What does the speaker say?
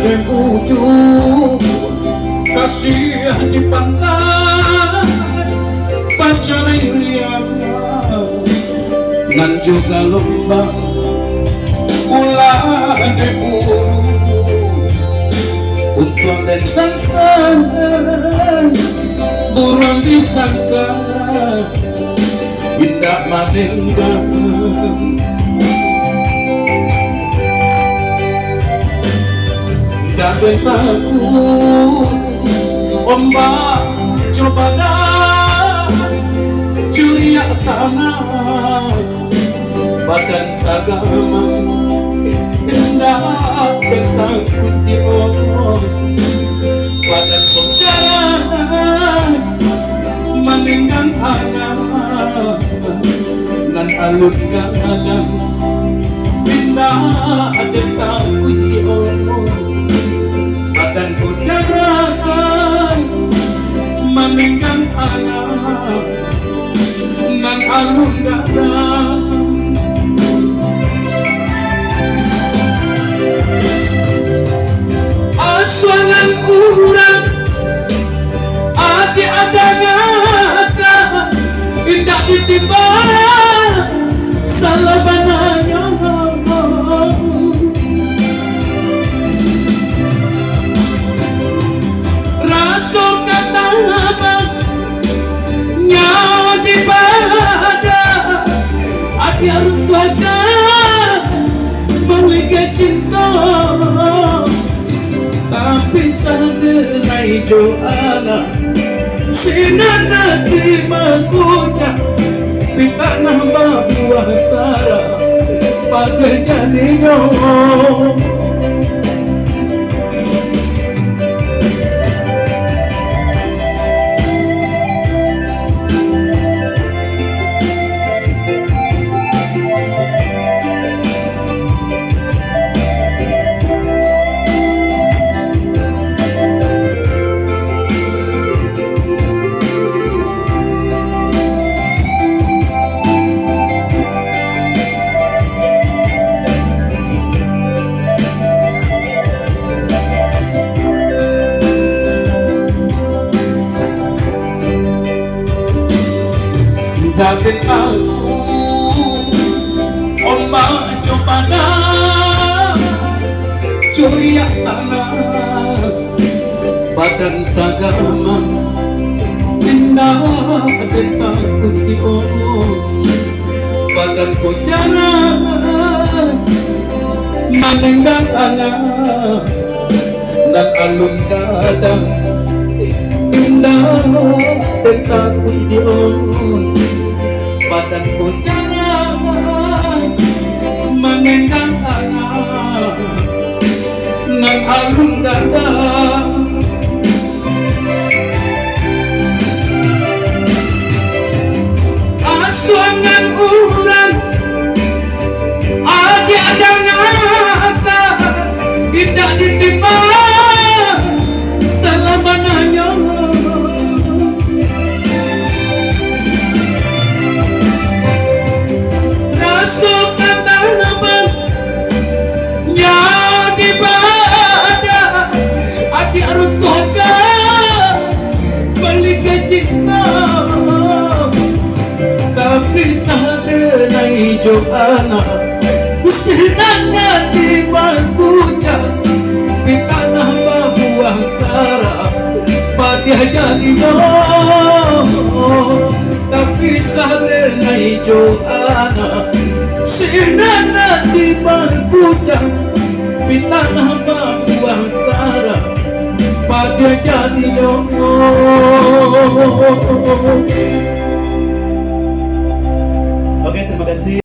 dan ujung kasih di pantai Pacaria dan juga lomba ulah di buru untuk dan sangka burung disangka tidak meninggal dan takut ombak coba dah curiak tanah badan agama indah takut diomong badan penjara meninggal anak dan alun gadang indah takut diomong badan penjara meninggal anak dan alun gadang aswangan urang adi adanya indah ditiba salah bananya rasa kata abangnya dibada adi arut wada memiliki cinta tapi sadelai Joana sinana di makunya kita nambah buah sara pada jadinya Dapat aku ombak coba dah curiak tanah badan agama indah takut diomong badan kocara meninggal anak dan alun gadang indah takut diomong badan kocara meninggal anak dan alun gadang aswangan urang adi adanya tidak ditimpa selamananya rasa kata abangnya dibada adi arut wada balik cinta tapi sadelai Joana sinana di makunya kita nambah buah sara pada jadinya tapi sadelai Joana sinana di makunya kita nambah buah sara pada jadinya. Oke, terima kasih.